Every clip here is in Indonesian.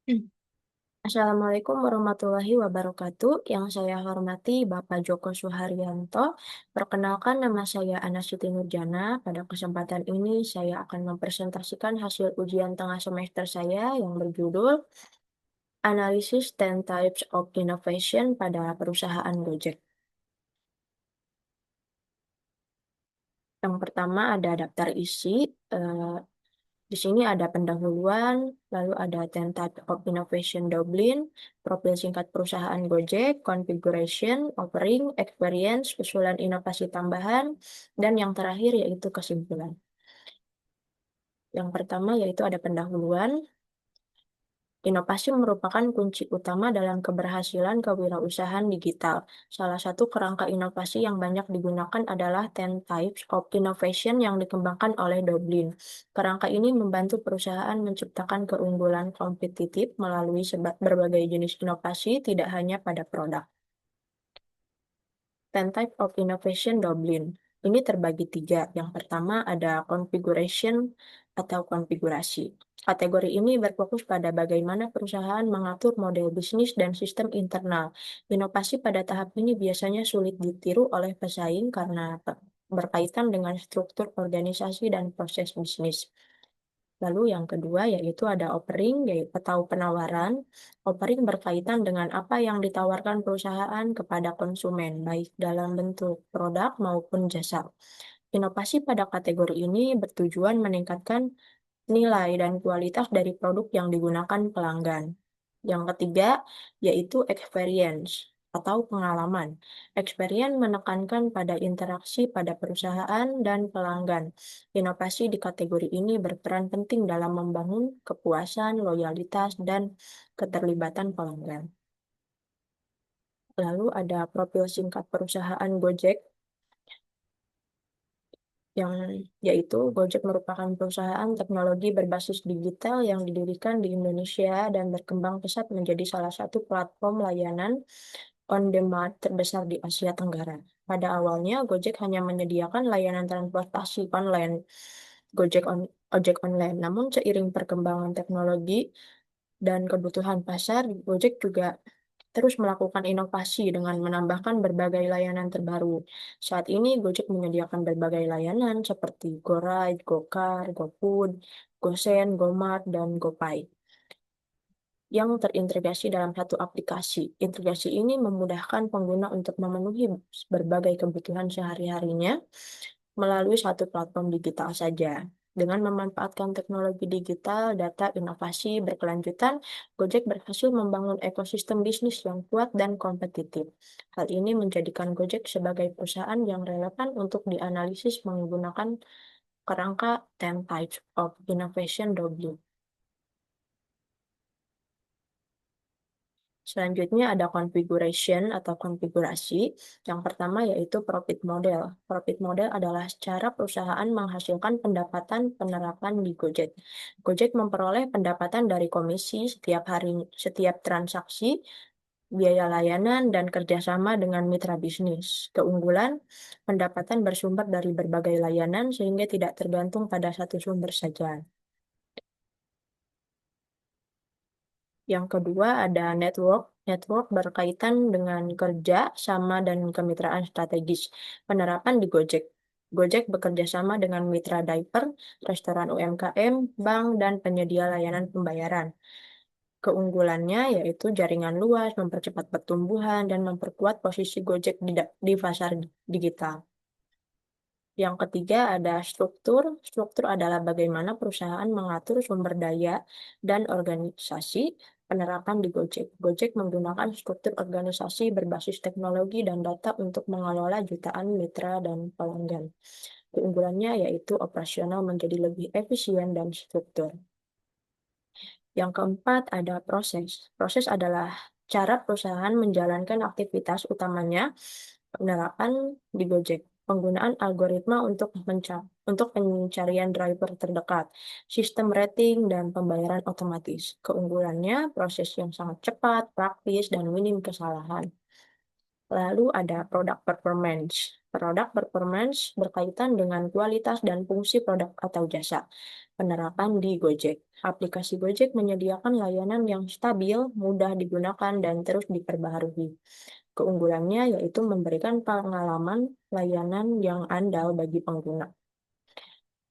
Hmm. Assalamualaikum warahmatullahi wabarakatuh. Yang saya hormati Bapak Joko Suharyanto. Perkenalkan nama saya Ana Siti Nurjana. Pada kesempatan ini saya akan mempresentasikan hasil ujian tengah semester saya yang berjudul Analysis 10 Types of Innovation pada Perusahaan Gojek. Yang pertama ada daftar isi. eh, Di sini ada pendahuluan, lalu ada 10 Type of Innovation Dublin, profil singkat perusahaan Gojek, configuration, offering, experience, usulan inovasi tambahan, dan yang terakhir yaitu kesimpulan. Yang pertama yaitu ada pendahuluan. Inovasi merupakan kunci utama dalam keberhasilan kewirausahaan digital. Salah satu kerangka inovasi yang banyak digunakan adalah 10 Types of Innovation yang dikembangkan oleh Dublin. Kerangka ini membantu perusahaan menciptakan keunggulan kompetitif melalui berbagai jenis inovasi, tidak hanya pada produk. 10 Type of Innovation Dublin. Ini terbagi tiga. Yang pertama ada configuration atau konfigurasi. Kategori ini berfokus pada bagaimana perusahaan mengatur model bisnis dan sistem internal. Inovasi pada tahap ini biasanya sulit ditiru oleh pesaing karena berkaitan dengan struktur organisasi dan proses bisnis. Lalu yang kedua yaitu ada offering yaitu atau penawaran. Offering berkaitan dengan apa yang ditawarkan perusahaan kepada konsumen, baik dalam bentuk produk maupun jasa. Inovasi pada kategori ini bertujuan meningkatkan nilai dan kualitas dari produk yang digunakan pelanggan. Yang ketiga yaitu experience atau pengalaman. Experience menekankan pada interaksi pada perusahaan dan pelanggan. Inovasi di kategori ini berperan penting dalam membangun kepuasan, loyalitas, dan keterlibatan pelanggan. Lalu ada profil singkat perusahaan Gojek yang yaitu Gojek merupakan perusahaan teknologi berbasis digital yang didirikan di Indonesia dan berkembang pesat menjadi salah satu platform layanan on demand terbesar di Asia Tenggara. Pada awalnya, Gojek hanya menyediakan layanan transportasi online, ojek online. Namun seiring perkembangan teknologi dan kebutuhan pasar, Gojek juga terus melakukan inovasi dengan menambahkan berbagai layanan terbaru. Saat ini, Gojek menyediakan berbagai layanan seperti GoRide, GoCar, GoFood, GoSend, GoMart, dan GoPay yang terintegrasi dalam satu aplikasi. Integrasi ini memudahkan pengguna untuk memenuhi berbagai kebutuhan sehari-harinya melalui satu platform digital saja. Dengan memanfaatkan teknologi digital, data, inovasi berkelanjutan, Gojek berhasil membangun ekosistem bisnis yang kuat dan kompetitif. Hal ini menjadikan Gojek sebagai perusahaan yang relevan untuk dianalisis menggunakan kerangka 10 Types of Innovation W. Selanjutnya ada configuration atau konfigurasi. Yang pertama yaitu profit model. Profit model adalah cara perusahaan menghasilkan pendapatan penerapan di Gojek. Gojek memperoleh pendapatan dari komisi setiap transaksi, biaya layanan, dan kerjasama dengan mitra bisnis. Keunggulan, pendapatan bersumber dari berbagai layanan sehingga tidak tergantung pada satu sumber saja. Yang kedua ada network. Network berkaitan dengan kerja sama dan kemitraan strategis. Penerapan di Gojek. Gojek bekerja sama dengan mitra diaper, restoran UMKM, bank, dan penyedia layanan pembayaran. Keunggulannya yaitu jaringan luas, mempercepat pertumbuhan, dan memperkuat posisi Gojek di pasar digital. Yang ketiga ada struktur. Struktur adalah bagaimana perusahaan mengatur sumber daya dan organisasi penerapan di Gojek. Gojek menggunakan struktur organisasi berbasis teknologi dan data untuk mengelola jutaan mitra dan pelanggan. Keunggulannya yaitu operasional menjadi lebih efisien dan struktur. Yang keempat ada proses. Proses adalah cara perusahaan menjalankan aktivitas utamanya penerapan di Gojek. Penggunaan algoritma untuk pencarian driver terdekat, sistem rating, dan pembayaran otomatis. Keunggulannya, proses yang sangat cepat, praktis, dan minim kesalahan. Lalu ada product performance. Product performance berkaitan dengan kualitas dan fungsi produk atau jasa. Penerapan di Gojek. Aplikasi Gojek menyediakan layanan yang stabil, mudah digunakan, dan terus diperbaharui. Keunggulannya yaitu memberikan pengalaman layanan yang andal bagi pengguna.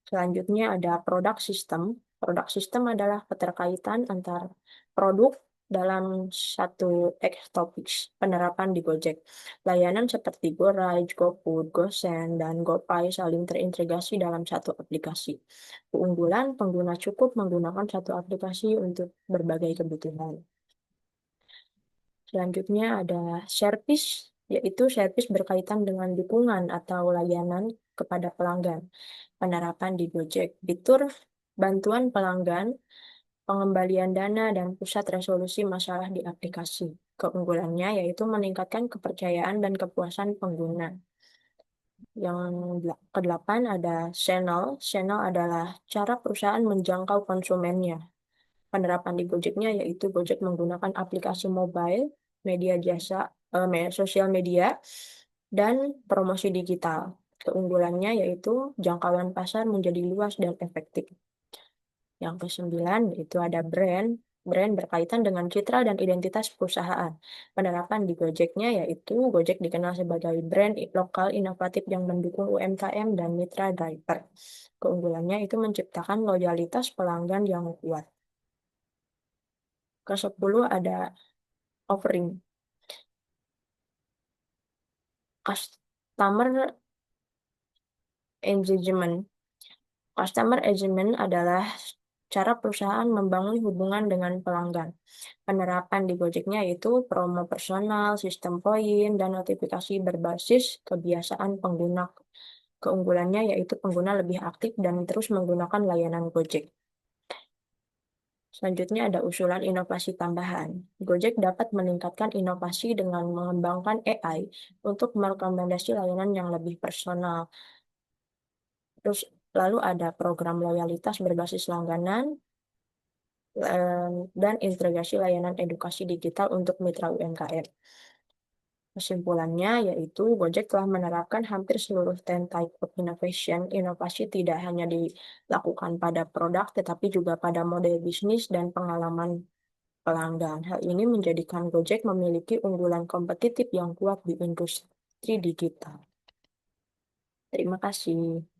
Selanjutnya ada product system. Product system adalah keterkaitan antar produk dalam satu topik penerapan di Gojek. Layanan seperti GoRide, GoFood, GoSend, dan GoPay saling terintegrasi dalam satu aplikasi. Keunggulan, pengguna cukup menggunakan satu aplikasi untuk berbagai kebutuhan. Selanjutnya ada service, yaitu service berkaitan dengan dukungan atau layanan kepada pelanggan. Penerapan di Gojek, fitur bantuan pelanggan, pengembalian dana, dan pusat resolusi masalah di aplikasi. Keunggulannya yaitu meningkatkan kepercayaan dan kepuasan pengguna. Yang kedelapan ada channel. Channel adalah cara perusahaan menjangkau konsumennya. Penerapan di Gojeknya yaitu Gojek menggunakan aplikasi mobile, media jasa, sosial media, dan promosi digital. Keunggulannya yaitu jangkauan pasar menjadi luas dan efektif. Yang kesembilan yaitu ada brand. Brand berkaitan dengan citra dan identitas perusahaan. Penerapan di Gojeknya yaitu Gojek dikenal sebagai brand lokal inovatif yang mendukung UMKM dan mitra driver. Keunggulannya itu menciptakan loyalitas pelanggan yang kuat. Ke-10 ada offering. Customer engagement. Customer engagement adalah cara perusahaan membangun hubungan dengan pelanggan. Penerapan di Gojeknya yaitu promo personal, sistem poin, dan notifikasi berbasis kebiasaan pengguna. Keunggulannya yaitu pengguna lebih aktif dan terus menggunakan layanan Gojek. Selanjutnya ada usulan inovasi tambahan. Gojek dapat meningkatkan inovasi dengan mengembangkan AI untuk merekomendasi layanan yang lebih personal. Terus lalu ada program loyalitas berbasis langganan dan integrasi layanan edukasi digital untuk mitra UMKM. Kesimpulannya yaitu Gojek telah menerapkan hampir seluruh 10 type of innovation. Inovasi tidak hanya dilakukan pada produk, tetapi juga pada model bisnis dan pengalaman pelanggan. Hal ini menjadikan Gojek memiliki unggulan kompetitif yang kuat di industri digital. Terima kasih.